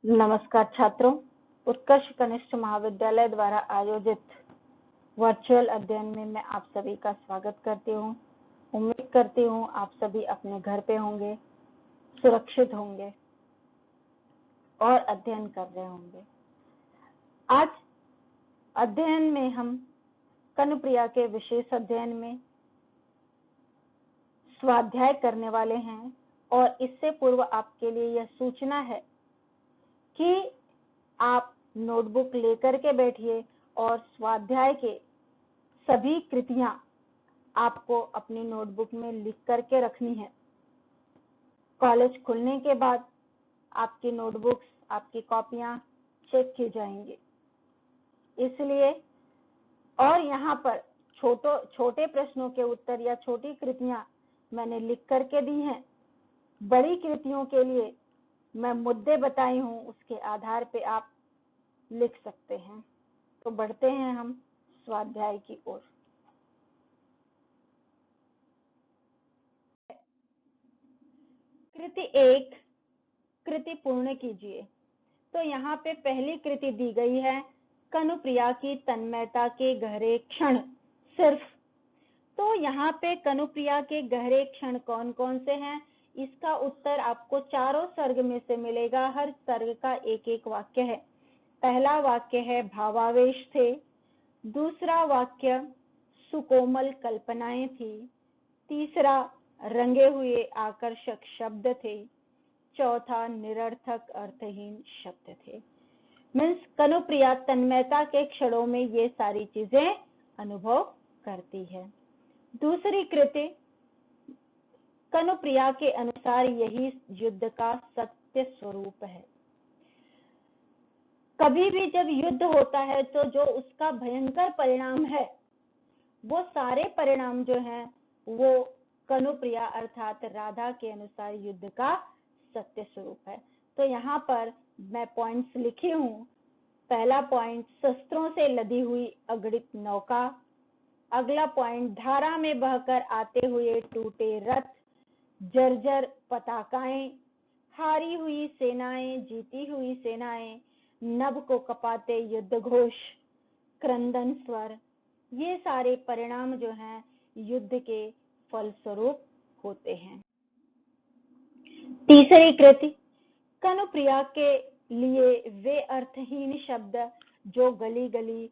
नमस्कार छात्रों, उत्कर्ष कनिष्ठ महाविद्यालय द्वारा आयोजित वर्चुअल अध्ययन में मैं आप सभी का स्वागत करती हूँ। उम्मीद करती हूँ आप सभी अपने घर पे होंगे, सुरक्षित होंगे और अध्ययन कर रहे होंगे। आज अध्ययन में हम कनुप्रिया के विशेष अध्ययन में स्वाध्याय करने वाले हैं और इससे पूर्व आपके लिए यह सूचना है कि आप नोटबुक लेकर के बैठिए और स्वाध्याय के सभी कृतियां आपको अपनी नोटबुक में लिख करके रखनी है। कॉलेज खुलने के बाद आपकी नोटबुक्स, आपकी कॉपियां चेक की जाएंगी, इसलिए और यहाँ पर छोटे प्रश्नों के उत्तर या छोटी कृतियां मैंने लिख करके दी हैं। बड़ी कृतियों के लिए मैं मुद्दे बताई हूँ, उसके आधार पे आप लिख सकते हैं। तो बढ़ते हैं हम स्वाध्याय की ओर। कृति 1, कृति पूर्ण कीजिए। तो यहाँ पे पहली कृति दी गई है, कनुप्रिया की तन्मयता के गहरे क्षण सिर्फ। तो यहाँ पे कनुप्रिया के गहरे क्षण कौन कौन से हैं, इसका उत्तर आपको चारों सर्ग में से मिलेगा। हर सर्ग का एक एक वाक्य है। पहला वाक्य है भावावेश थे, दूसरा वाक्य सुकोमल कल्पनाएं थी, तीसरा रंगे हुए आकर्षक शब्द थे, चौथा निरर्थक अर्थहीन शब्द थे। मीन्स कनुप्रिया तन्मयता के क्षणों में ये सारी चीजें अनुभव करती है। दूसरी कृति, कनुप्रिया के अनुसार यही युद्ध का सत्य स्वरूप है। कभी भी जब युद्ध होता है तो जो उसका भयंकर परिणाम है, वो सारे परिणाम जो हैं वो कनुप्रिया अर्थात राधा के अनुसार युद्ध का सत्य स्वरूप है। तो यहाँ पर मैं पॉइंट्स लिखी हूँ। पहला पॉइंट, शस्त्रों से लदी हुई अगणित नौका। अगला पॉइंट, धारा में बहकर आते हुए टूटे रथ, जर्जर पताकाएं, हारी हुई सेनाएं, जीती हुई सेनाएं, नभ को कपाते युद्ध घोष, क्रंदन स्वर, ये सारे परिणाम जो हैं युद्ध के फलस्वरूप होते हैं। तीसरी कृति, कनुप्रिया के लिए वे अर्थहीन शब्द जो गली गली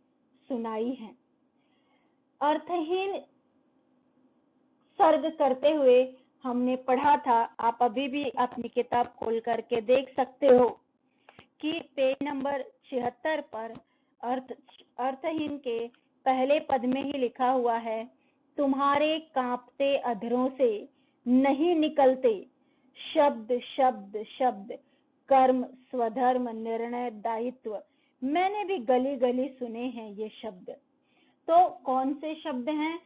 सुनाई हैं। अर्थहीन सर्ग करते हुए हमने पढ़ा था, आप अभी भी अपनी किताब खोल करके देख सकते हो कि पेज नंबर 76 पर अर्थहीन के पहले पद में ही लिखा हुआ है, तुम्हारे कांपते अधरों से नहीं निकलते शब्द शब्द शब्द, कर्म स्वधर्म निर्णय दायित्व। मैंने भी गली गली सुने हैं ये शब्द। तो कौन से शब्द हैं?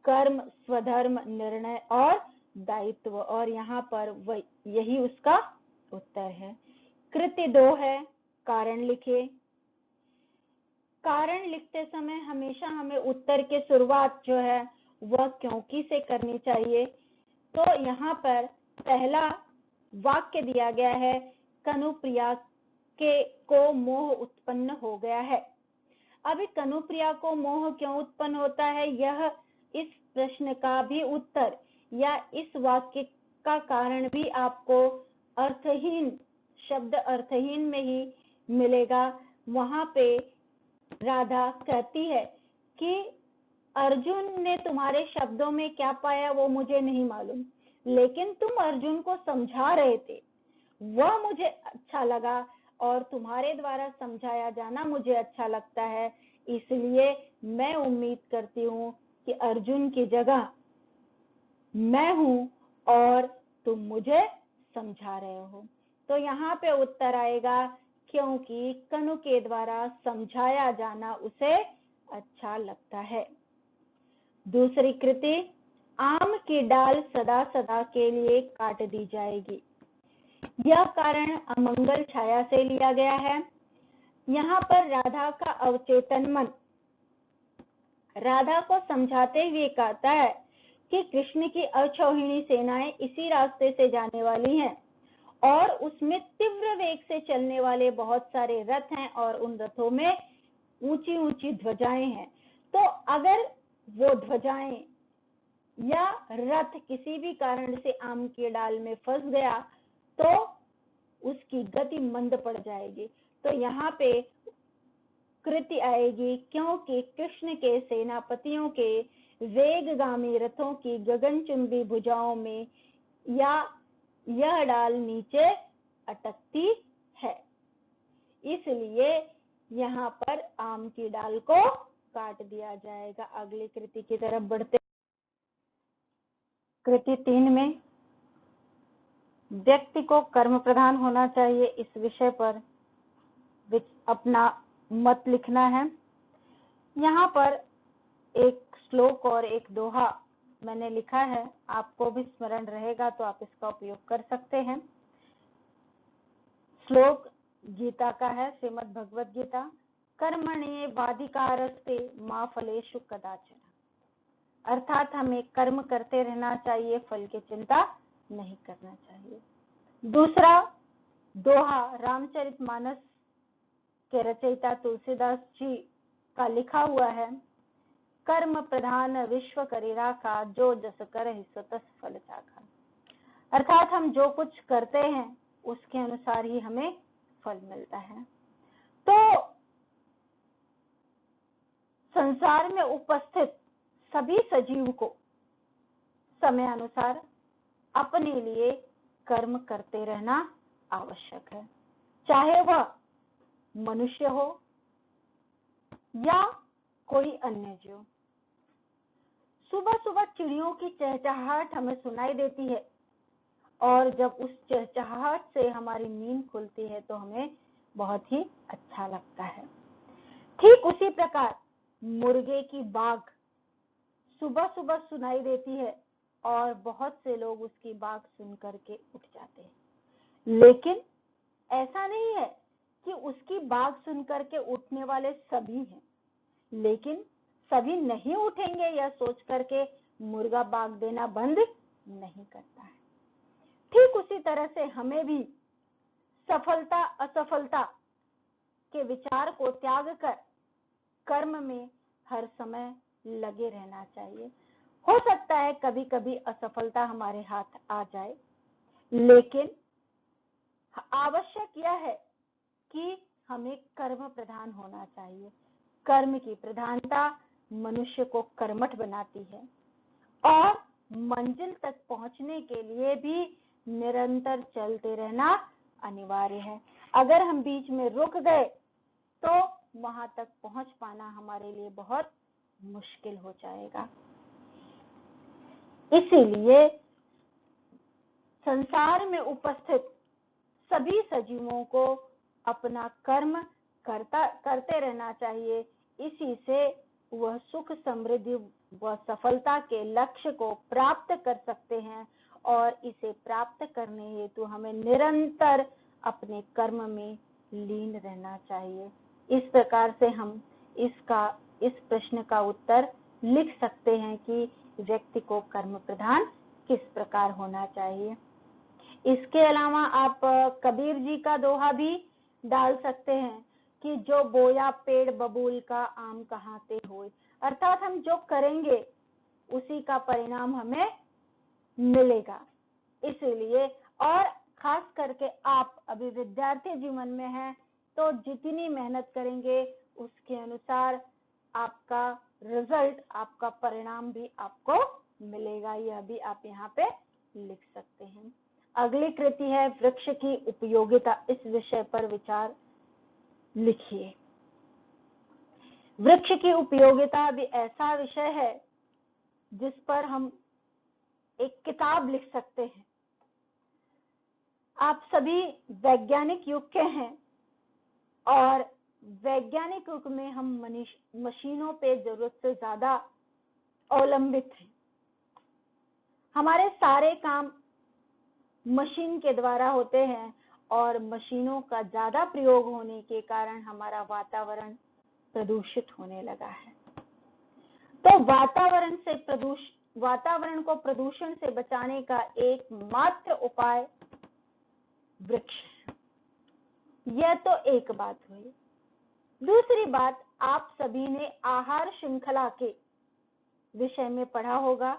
कर्म, स्वधर्म, निर्णय और दायित्व, और यहाँ पर यही उसका उत्तर है। कृति 2 है, कारण लिखिए। कारण लिखते समय हमेशा हमें उत्तर की शुरुआत जो है वह क्योंकि से करनी चाहिए। तो यहाँ पर पहला वाक्य दिया गया है, कनुप्रिया को मोह उत्पन्न हो गया है। अभी कनुप्रिया को मोह क्यों उत्पन्न होता है, यह इस प्रश्न का भी उत्तर या इस वाक्य का कारण भी आपको अर्थहीन शब्द अर्थहीन में ही मिलेगा। वहां पे राधा कहती है कि अर्जुन ने तुम्हारे शब्दों में क्या पाया वो मुझे नहीं मालूम, लेकिन तुम अर्जुन को समझा रहे थे, वह मुझे अच्छा लगा और तुम्हारे द्वारा समझाया जाना मुझे अच्छा लगता है, इसलिए मैं उम्मीद करती हूँ कि अर्जुन की जगह मैं हूँ और तुम मुझे समझा रहे हो। तो यहाँ पे उत्तर आएगा क्योंकि कनु के द्वारा समझाया जाना उसे अच्छा लगता है। दूसरी कृति, आम की डाल सदा सदा के लिए काट दी जाएगी। यह कारण अमंगल छाया से लिया गया है। यहाँ पर राधा का अवचेतन मन राधा को समझाते हुए कहता है कि कृष्ण की अक्षौहिणी सेनाएं इसी रास्ते से जाने वाली हैं और उसमें तीव्र वेग से चलने वाले बहुत सारे रथ हैं और उन रथों में ऊंची ऊंची ध्वजाएं हैं। तो अगर वो ध्वजाएं या रथ किसी भी कारण से आम की डाल में फंस गया तो उसकी गति मंद पड़ जाएगी। तो यहाँ पे कृति आएगी, क्योंकि कृष्ण के सेनापतियों के वेगगामी रथों की गगनचुंबी भुजाओं में या यह डाल नीचे अटकती है, इसलिए यहाँ पर आम की डाल को काट दिया जाएगा। अगली कृति की तरफ बढ़ते। कृति 3 में व्यक्ति को कर्म प्रधान होना चाहिए, इस विषय पर अपना मत लिखना है। यहाँ पर एक श्लोक और एक दोहा मैंने लिखा है, आपको भी स्मरण रहेगा तो आप इसका उपयोग कर सकते हैं। श्लोक गीता का है, श्रीमद् भगवद गीता। कर्मण्येवाधिकारस्ते मा फलेषु कदाचन, अर्थात हमें कर्म करते रहना चाहिए, फल की चिंता नहीं करना चाहिए। दूसरा दोहा रामचरितमानस के रचयिता तुलसीदास जी का लिखा हुआ है, कर्म प्रधान विश्व करि राखा, जो जस करहि सो तस फल चाखा। अर्थात हम जो कुछ करते हैं उसके अनुसार ही हमें फल मिलता है। तो संसार में उपस्थित सभी सजीव को समयानुसार अपने लिए कर्म करते रहना आवश्यक है, चाहे वह मनुष्य हो या कोई अन्य जीव। सुबह सुबह चिड़ियों की चहचहाहट हमें सुनाई देती है और जब उस चहचहाहट से हमारी नींद खुलती है तो हमें बहुत ही अच्छा लगता है। ठीक उसी प्रकार मुर्गे की बाग सुबह सुबह सुनाई देती है और बहुत से लोग उसकी बाग सुन करके उठ जाते हैं, लेकिन ऐसा नहीं है कि उसकी बाग सुन करके उठने वाले सभी हैं, लेकिन सभी नहीं उठेंगे यह सोच करके मुर्गा बाग देना बंद नहीं करता है। ठीक उसी तरह से हमें भी सफलता असफलता के विचार को त्याग कर कर्म में हर समय लगे रहना चाहिए। हो सकता है कभी कभी असफलता हमारे हाथ आ जाए, लेकिन आवश्यक यह है कि हमें कर्म प्रधान होना चाहिए। कर्म की प्रधानता मनुष्य को कर्मठ बनाती है और मंजिल तक पहुंचने के लिए भी निरंतर चलते रहना अनिवार्य है। अगर हम बीच में रुक गए तो वहां तक पहुंच पाना हमारे लिए बहुत मुश्किल हो जाएगा। इसीलिए संसार में उपस्थित सभी सजीवों को अपना कर्म करते रहना चाहिए, इसी से वह सुख समृद्धि व सफलता के लक्ष्य को प्राप्त कर सकते हैं और इसे प्राप्त करने हेतु हमें निरंतर अपने कर्म में लीन रहना चाहिए। इस प्रकार से हम इस प्रश्न का उत्तर लिख सकते हैं कि व्यक्ति को कर्म प्रधान किस प्रकार होना चाहिए। इसके अलावा आप कबीर जी का दोहा भी डाल सकते हैं कि जो बोया पेड़ बबूल का आम कहाँ ते होए, अर्थात हम जो करेंगे उसी का परिणाम हमें मिलेगा। इसलिए और खास करके आप अभी विद्यार्थी जीवन में हैं तो जितनी मेहनत करेंगे उसके अनुसार आपका रिजल्ट, आपका परिणाम भी आपको मिलेगा, यह भी आप यहाँ पे लिख सकते हैं। अगली कृति है वृक्ष की उपयोगिता, इस विषय पर विचार लिखिए। वृक्ष की उपयोगिता भी ऐसा विषय है जिस पर हम एक किताब लिख सकते हैं। आप सभी वैज्ञानिक युग के हैं और वैज्ञानिक युग में हम मशीनों पे जरूरत से ज्यादा अवलंबित हैं। हमारे सारे काम मशीन के द्वारा होते हैं और मशीनों का ज्यादा प्रयोग होने के कारण हमारा वातावरण प्रदूषित होने लगा है। तो वातावरण को प्रदूषण से बचाने का एकमात्र उपाय वृक्ष। यह तो एक बात हुई। दूसरी बात, आप सभी ने आहार श्रृंखला के विषय में पढ़ा होगा।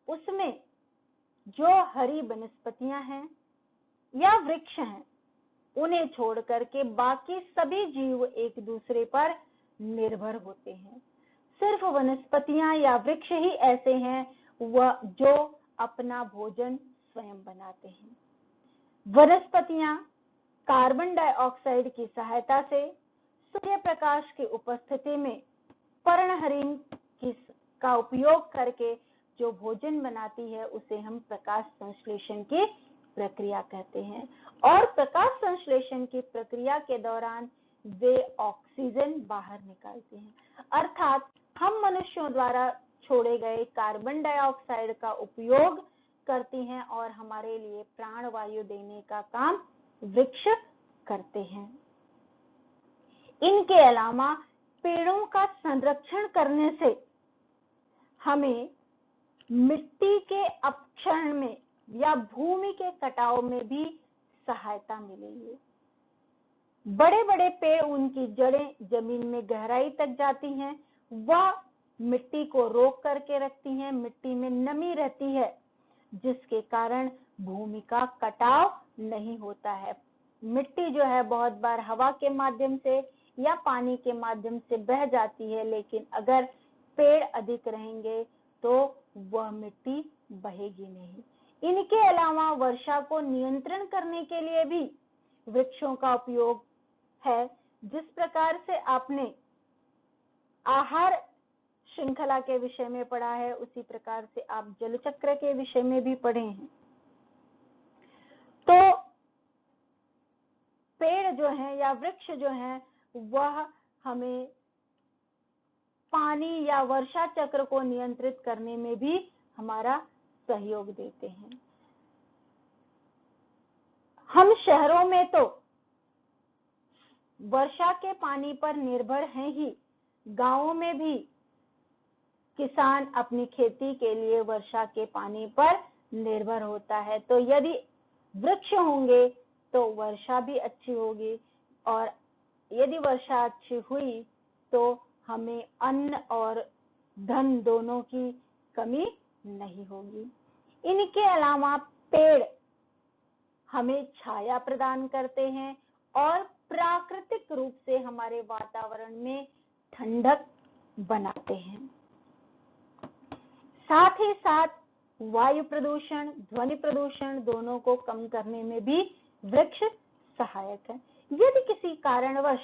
उसमें जो हरी वनस्पतियां हैं या वृक्ष हैं, उन्हें छोड़ करके बाकी सभी जीव एक दूसरे पर निर्भर होते हैं। सिर्फ वनस्पतियां या वृक्ष ही ऐसे हैं वह जो अपना भोजन स्वयं बनाते हैं। वनस्पतियां कार्बन डाइऑक्साइड की सहायता से सूर्य प्रकाश की उपस्थिति में पर्णहरिण का उपयोग करके जो भोजन बनाती है उसे हम प्रकाश संश्लेषण की प्रक्रिया कहते हैं। और प्रकाश संश्लेषण की प्रक्रिया के दौरान वे ऑक्सीजन बाहर निकालते हैं, अर्थात हम मनुष्यों द्वारा छोड़े गए कार्बन डाइऑक्साइड का उपयोग करती हैं और हमारे लिए प्राणवायु देने का काम वृक्ष करते हैं। इनके अलावा पेड़ों का संरक्षण करने से हमें मिट्टी के अपक्षरण में या भूमि के कटाव में भी सहायता मिलेगी। बड़े बड़े पेड़, उनकी जड़ें जमीन में गहराई तक जाती हैं, वह मिट्टी को रोक करके रखती हैं, मिट्टी में नमी रहती है, जिसके कारण भूमि का कटाव नहीं होता है। मिट्टी जो है बहुत बार हवा के माध्यम से या पानी के माध्यम से बह जाती है, लेकिन अगर पेड़ अधिक रहेंगे तो वह मिट्टी बहेगी नहीं। इनके अलावा वर्षा को नियंत्रण करने के लिए भी वृक्षों का उपयोग है। जिस प्रकार से आपने आहार श्रृंखला के विषय में पढ़ा है, उसी प्रकार से आप जल चक्र के विषय में भी पढ़े हैं। तो पेड़ जो है या वृक्ष जो है वह हमें पानी या वर्षा चक्र को नियंत्रित करने में भी हमारा सहयोग देते हैं। हम शहरों में तो वर्षा के पानी पर निर्भर हैं ही, गांवों में भी किसान अपनी खेती के लिए वर्षा के पानी पर निर्भर होता है। तो यदि वृक्ष होंगे तो वर्षा भी अच्छी होगी, और यदि वर्षा अच्छी हुई तो हमें अन्न और धन दोनों की कमी नहीं होगी। इनके अलावा पेड़ हमें छाया प्रदान करते हैं और प्राकृतिक रूप से हमारे वातावरण में ठंडक बनाते हैं। साथ ही साथ वायु प्रदूषण, ध्वनि प्रदूषण दोनों को कम करने में भी वृक्ष सहायक है। यदि किसी कारणवश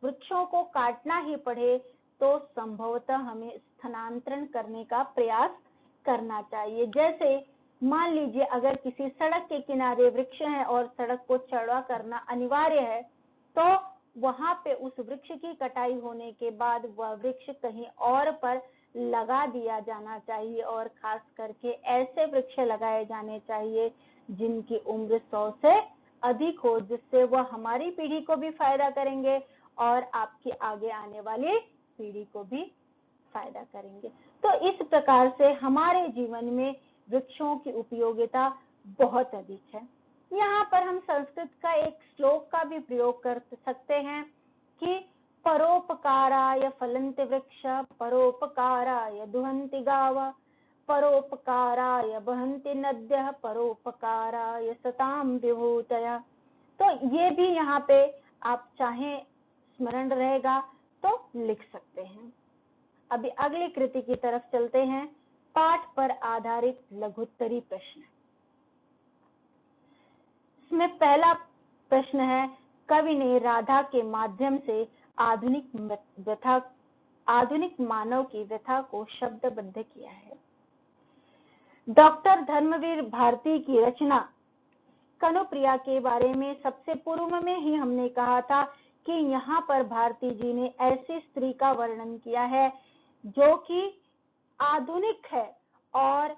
वृक्षों को काटना ही पड़े तो संभवतः हमें स्थानांतरण करने का प्रयास करना चाहिए। जैसे मान लीजिए अगर किसी सड़क के किनारे वृक्ष है और सड़क को चौड़ा करना अनिवार्य है, तो वहां पे उस वृक्ष की कटाई होने के बाद वह वृक्ष कहीं और पर लगा दिया जाना चाहिए, और खास करके ऐसे वृक्ष लगाए जाने चाहिए जिनकी उम्र 100 से अधिक हो, जिससे वह हमारी पीढ़ी को भी फायदा करेंगे और आपकी आगे आने वाली पीढ़ी को भी फायदा करेंगे। तो इस प्रकार से हमारे जीवन में वृक्षों की उपयोगिता बहुत अधिक है। यहाँ पर हम संस्कृत का एक श्लोक का भी प्रयोग कर सकते हैं कि परोपकाराय फलन्ति वृक्ष, परोपकाराय दुहन्ति गाव, परोपकाराय बहन्ति नद्यः, परोपकाराय सताम विभूतयः। तो ये भी यहाँ पे आप चाहें स्मरण रहेगा तो लिख सकते हैं। अभी अगली कृति की तरफ चलते हैं। पाठ पर आधारित लघुत्तरी प्रश्न। इसमें पहला प्रश्न है, कवि ने राधा के माध्यम से आधुनिक मानव की व्यथा को शब्दबद्ध किया है। डॉक्टर धर्मवीर भारती की रचना कनुप्रिया के बारे में सबसे पूर्व में ही हमने कहा था कि यहाँ पर भारती जी ने ऐसी स्त्री का वर्णन किया है जो कि आधुनिक है और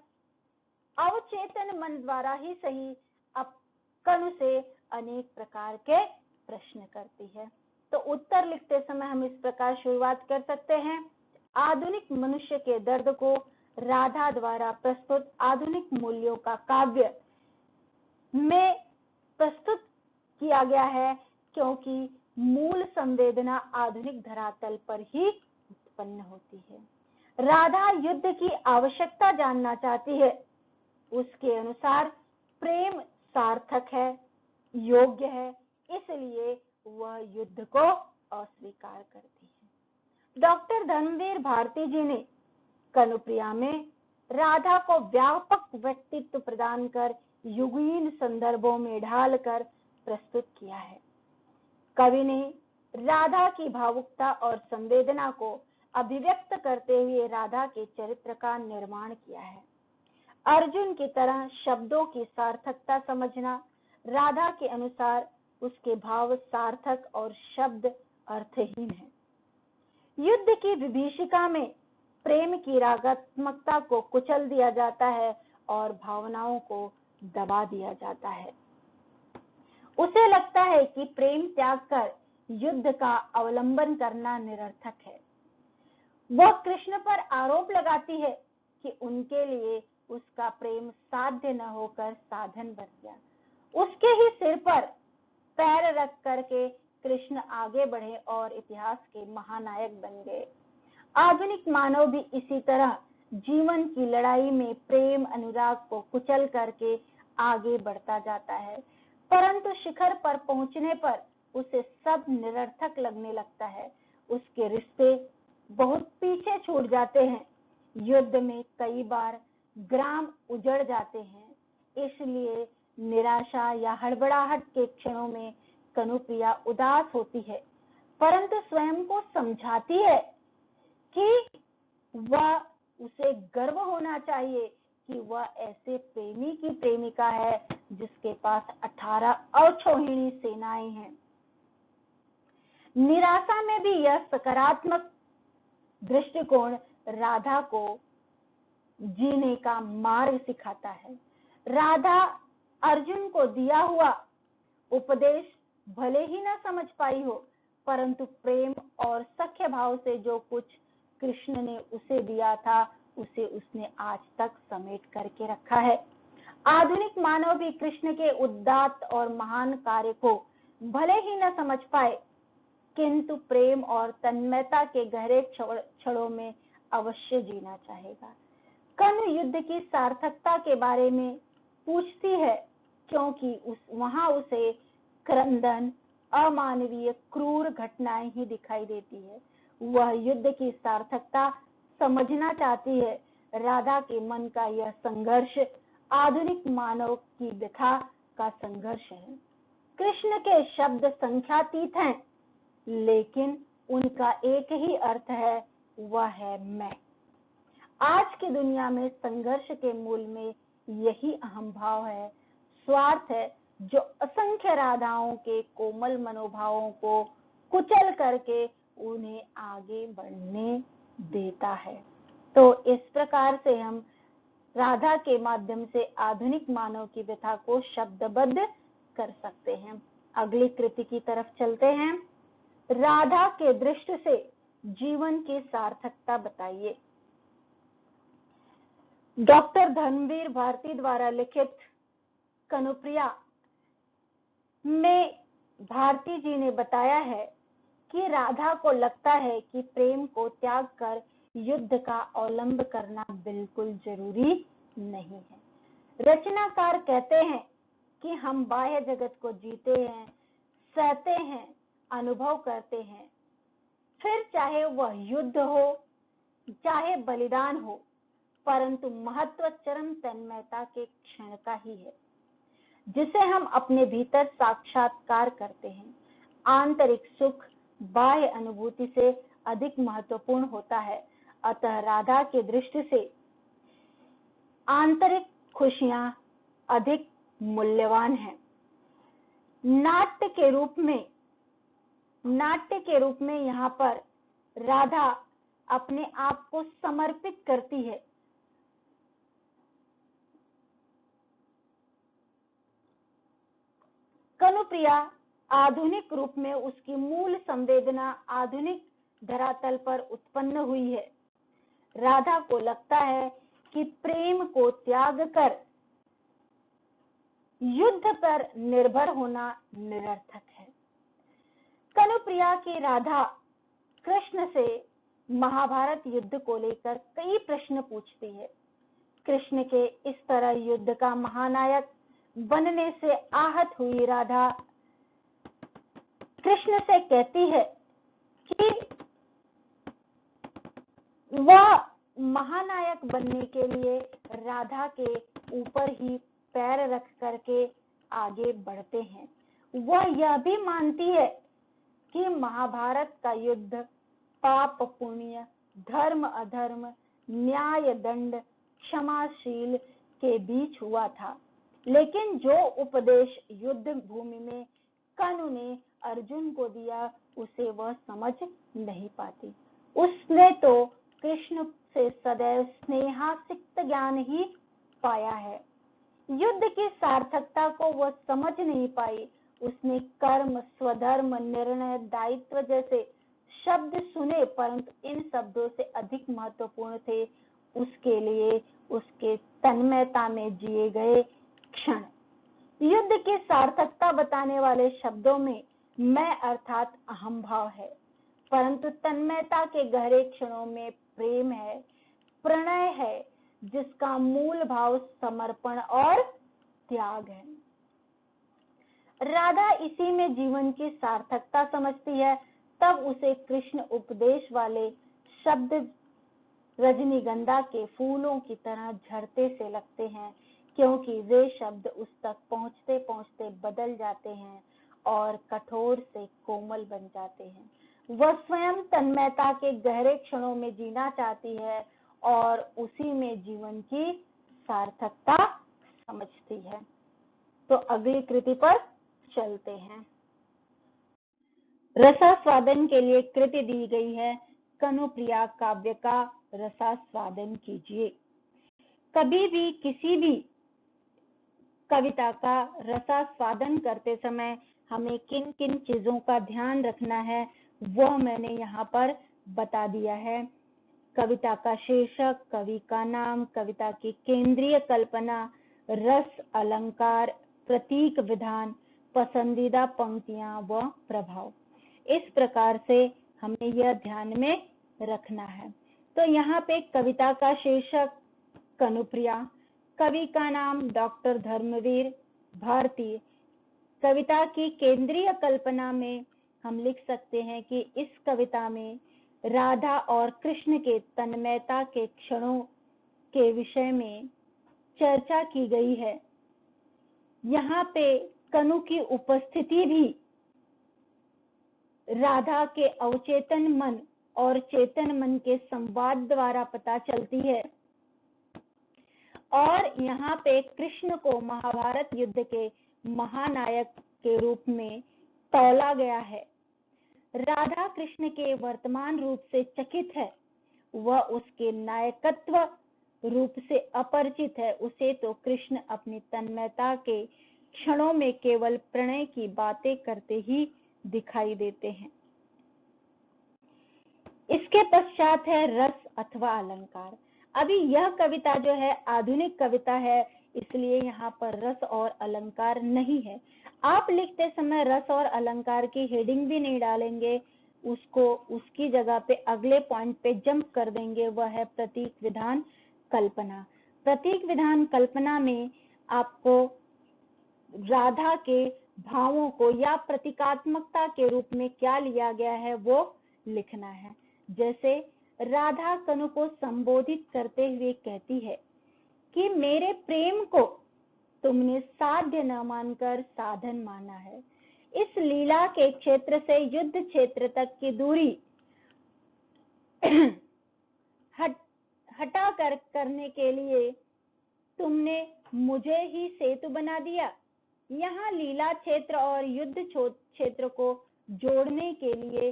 अवचेतन मन द्वारा ही सही अब कनु से अनेक प्रकार के प्रश्न करती है। तो उत्तर लिखते समय हम इस प्रकार शुरुआत कर सकते हैं। आधुनिक मनुष्य के दर्द को राधा द्वारा प्रस्तुत आधुनिक मूल्यों का काव्य में प्रस्तुत किया गया है, क्योंकि मूल संवेदना आधुनिक धरातल पर ही उत्पन्न होती है। राधा युद्ध की आवश्यकता जानना चाहती है। उसके अनुसार प्रेम सार्थक है, योग्य है, इसलिए वह युद्ध को अस्वीकार करती है। डॉक्टर धर्मवीर भारती जी ने कनुप्रिया में राधा को व्यापक व्यक्तित्व प्रदान कर युगीन संदर्भों में ढालकर प्रस्तुत किया है। कवि ने राधा की भावुकता और संवेदना को अभिव्यक्त करते हुए राधा के चरित्र का निर्माण किया है। अर्जुन की तरह शब्दों की सार्थकता समझना, राधा के अनुसार उसके भाव सार्थक और शब्द अर्थहीन है। युद्ध की विभीषिका में प्रेम की रागात्मकता को कुचल दिया जाता है और भावनाओं को दबा दिया जाता है। उसे लगता है कि प्रेम त्याग कर युद्ध का अवलंबन करना निरर्थक है। वह कृष्ण पर आरोप लगाती है कि उनके लिए उसका प्रेम साध्य न होकर साधन बन गया। उसके ही सिर पर पैर रख करके कृष्ण आगे बढ़े और इतिहास के महानायक बन गए। आधुनिक मानव भी इसी तरह जीवन की लड़ाई में प्रेम अनुराग को कुचल करके आगे बढ़ता जाता है, परंतु शिखर पर पहुंचने पर उसे सब निरर्थक लगने लगता है। उसके रिश्ते बहुत पीछे छूट जाते हैं। युद्ध में कई बार ग्राम उजड़ जाते हैं। इसलिए निराशा या हड़बड़ाहट के क्षणों में कनुप्रिया उदास होती है, परंतु स्वयं को समझाती है कि वह उसे गर्व होना चाहिए कि वह ऐसे प्रेमी की प्रेमिका है जिसके पास 18 अक्षौहिणी सेनाएं हैं। निराशा में भी यह सकारात्मक दृष्टिकोण राधा को जीने का मार्ग सिखाता है। राधा अर्जुन को दिया हुआ उपदेश भले ही न समझ पाई हो, परंतु प्रेम और सख्य भाव से जो कुछ कृष्ण ने उसे दिया था, उसे उसने आज तक समेट करके रखा है। आधुनिक मानव भी कृष्ण के उदात्त और महान कार्य को भले ही न समझ पाए, किंतु प्रेम और तन्मयता के गहरे क्षणों में अवश्य जीना चाहेगा। कनु युद्ध की सार्थकता के बारे में पूछती है, क्योंकि वहां उसे क्रंदन, अमानवीय क्रूर घटनाएं ही दिखाई देती है। वह युद्ध की सार्थकता समझना चाहती है। राधा के मन का यह संघर्ष आधुनिक मानव की व्यथा का संघर्ष है। कृष्ण के शब्द संख्यातीत हैं, लेकिन उनका एक ही अर्थ है, वह है मैं। आज की दुनिया में संघर्ष के मूल में यही अहम भाव है, स्वार्थ है, जो असंख्य राधाओं के कोमल मनोभावों को कुचल करके उन्हें आगे बढ़ने देता है। तो इस प्रकार से हम राधा के माध्यम से आधुनिक मानव की व्यथा को शब्दबद्ध कर सकते हैं। अगली कृति की तरफ चलते हैं। राधा के दृष्टि से जीवन की सार्थकता बताइए। डॉक्टर धर्मवीर भारती द्वारा लिखित कनुप्रिया में भारती जी ने बताया है कि राधा को लगता है कि प्रेम को त्याग कर युद्ध का अवलंब करना बिल्कुल जरूरी नहीं है। रचनाकार कहते हैं कि हम बाह्य जगत को जीते हैं, सहते हैं, अनुभव करते हैं, फिर चाहे वह युद्ध हो, चाहे बलिदान हो, परंतु महत्व चरम तन्मयता के क्षण का ही है, जिसे हम अपने भीतर साक्षात्कार करते हैं। आंतरिक सुख बाह्य अनुभूति से अधिक महत्वपूर्ण होता है। अतः राधा की दृष्टि से आंतरिक खुशियां अधिक मूल्यवान हैं। नाट्य के रूप में यहाँ पर राधा अपने आप को समर्पित करती है। कनुप्रिया आधुनिक रूप में उसकी मूल संवेदना आधुनिक धरातल पर उत्पन्न हुई है। राधा को लगता है कि प्रेम को त्याग कर युद्ध पर निर्भर होना निरर्थक है। कनुप्रिया की राधा कृष्ण से महाभारत युद्ध को लेकर कई प्रश्न पूछती है। कृष्ण के इस तरह युद्ध का महानायक बनने से आहत हुई राधा कृष्ण से कहती है कि वह महानायक बनने के लिए राधा के ऊपर ही पैर रख करके आगे बढ़ते हैं। वह यह भी मानती है कि महाभारत का युद्ध पाप पुण्य, धर्म अधर्म, न्याय दंड, क्षमाशील के बीच हुआ था, लेकिन जो उपदेश युद्ध भूमि में कनु ने अर्जुन को दिया उसे वह समझ नहीं पाती। उसने तो कृष्ण से सदैव स्नेहासिक्त ज्ञान ही पाया है। युद्ध की सार्थकता को वह समझ नहीं पाई। उसने कर्म, स्वधर्म, निर्णय, दायित्व जैसे शब्द सुने, परंतु इन शब्दों से अधिक महत्वपूर्ण थे उसके लिए उसके तन्मयता में जिए गए क्षण। युद्ध की सार्थकता बताने वाले शब्दों में मैं अर्थात अहम भाव है, परंतु तन्मयता के गहरे क्षणों में प्रेम है, प्रणय है, जिसका मूल भाव समर्पण और त्याग है। राधा इसी में जीवन की सार्थकता समझती है। तब उसे कृष्ण उपदेश वाले शब्द रजनीगंधा के फूलों की तरह झड़ते से लगते हैं, क्योंकि वे शब्द उस तक पहुंचते पहुंचते बदल जाते हैं और कठोर से कोमल बन जाते हैं। वह स्वयं तन्मयता के गहरे क्षणों में जीना चाहती है और उसी में जीवन की सार्थकता समझती है। तो अगली कृति पर चलते हैं। रसास्वादन के लिए कृति दी गई है। कनुप्रिया काव्य का रसास्वादन कीजिए। कभी भी किसी भी कविता का रसास्वादन करते समय हमें किन किन चीजों का ध्यान रखना है वह मैंने यहाँ पर बता दिया है। कविता का शीर्षक, कवि का नाम, कविता की केंद्रीय कल्पना, रस, अलंकार, प्रतीक विधान, पसंदीदा पंक्तियां व प्रभाव। इस प्रकार से हमें यह ध्यान में रखना है। तो यहाँ पे कविता का शीर्षक कनुप्रिया, कवि का नाम डॉक्टर धर्मवीर भारती। कविता की केंद्रीय कल्पना में हम लिख सकते हैं कि इस कविता में राधा और कृष्ण के तन्मयता के क्षणों के विषय में चर्चा की गई है। यहाँ पे कनु की उपस्थिति भी राधा के अवचेतन मन और चेतन मन के संवाद द्वारा पता चलती है और यहाँ पे कृष्ण को महाभारत युद्ध के महानायक के रूप में तौला गया है। राधा कृष्ण के वर्तमान रूप से चकित है, वह उसके नायकत्व रूप से अपरिचित है। उसे तो कृष्ण अपनी तन्मयता के क्षणों में केवल प्रणय की बातें करते ही दिखाई देते हैं। इसके पश्चात है रस अथवा अलंकार। अभी यह कविता जो है आधुनिक कविता है, इसलिए यहाँ पर रस और अलंकार नहीं है। आप लिखते समय रस और अलंकार की हेडिंग भी नहीं डालेंगे, उसको उसकी जगह पे अगले पॉइंट पे जंप कर देंगे। वह है प्रतीक विधान कल्पना। प्रतीक विधान कल्पना में आपको राधा के भावों को या प्रतीकात्मकता के रूप में क्या लिया गया है वो लिखना है। जैसे राधा कनु को संबोधित करते हुए कहती है कि मेरे प्रेम को तुमने साध्य न मानकर साधन माना है। इस लीला के क्षेत्र से युद्ध क्षेत्र तक की दूरी हटा कर करने के लिए तुमने मुझे ही सेतु बना दिया। यहाँ लीला क्षेत्र और युद्ध क्षेत्र को जोड़ने के लिए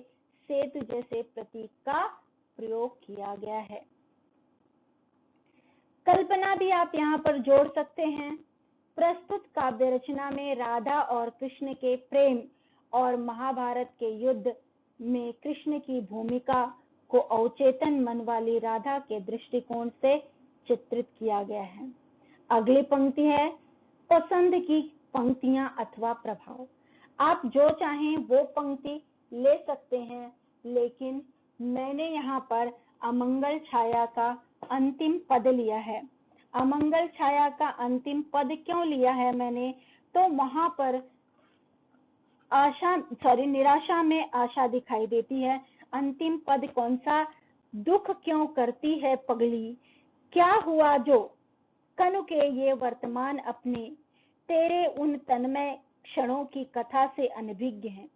सेतु जैसे प्रतीक का प्रयोग किया गया है। कल्पना भी आप यहाँ पर जोड़ सकते हैं। प्रस्तुत काव्य रचना में राधा और कृष्ण के प्रेम और महाभारत के युद्ध में कृष्ण की भूमिका को अवचेतन मन वाली राधा के दृष्टिकोण से चित्रित किया गया है। अगली पंक्ति है, पसंद की पंक्तियां अथवा प्रभाव। आप जो चाहें वो पंक्ति ले सकते हैं, लेकिन मैंने यहाँ पर अमंगल छाया का अंतिम पद लिया है। अमंगल छाया का अंतिम पद क्यों लिया है मैंने, तो वहां पर निराशा में आशा दिखाई देती है। अंतिम पद कौन सा, दुख क्यों करती है पगली, क्या हुआ जो कनु के ये वर्तमान अपने, तेरे उन तन्मय क्षणों की कथा से अनभिज्ञ हैं।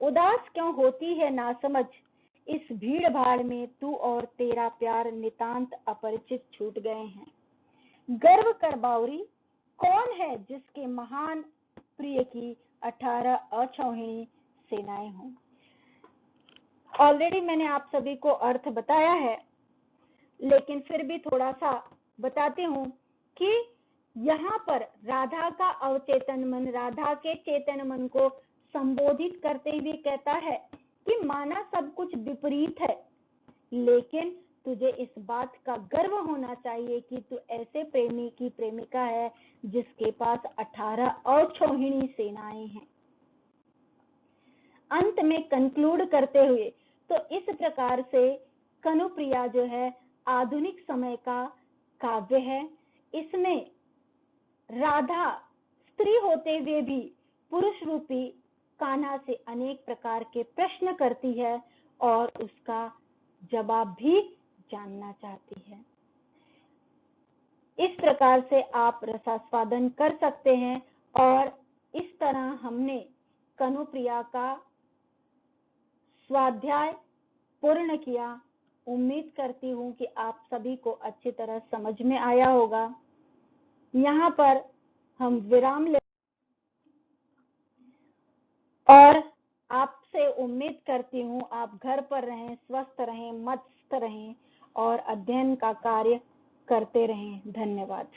उदास क्यों होती है नासमझ, इस भीड़ भाड़ में तू और तेरा प्यार नितांत अपरिचित छूट गए हैं। गर्व कर बावरी, कौन है जिसके महान प्रिय की 18 अछौहिणी सेनाएं हों। ऑलरेडी मैंने आप सभी को अर्थ बताया है, लेकिन फिर भी थोड़ा सा बताती हूँ कि यहाँ पर राधा का अवचेतन मन राधा के चेतन मन को संबोधित करते हुए कहता है कि माना सब कुछ विपरीत है, लेकिन तुझे इस बात का गर्व होना चाहिए कि तू ऐसे प्रेमी की प्रेमिका है जिसके पास 18 अछौहिणी सेनाएं हैं। अंत में कंक्लूड करते हुए, तो इस प्रकार से कनुप्रिया जो है आधुनिक समय का काव्य है। इसमें राधा स्त्री होते हुए भी पुरुष रूपी कान्हा से अनेक प्रकार के प्रश्न करती है और उसका जवाब भी जानना चाहती है। इस प्रकार से आप रसास्वादन कर सकते हैं और इस तरह हमने कनुप्रिया का स्वाध्याय पूर्ण किया। उम्मीद करती हूँ कि आप सभी को अच्छी तरह समझ में आया होगा। यहाँ पर हम विराम ले और आपसे उम्मीद करती हूँ आप घर पर रहें, स्वस्थ रहें, मस्त रहें और अध्ययन का कार्य करते रहें। धन्यवाद।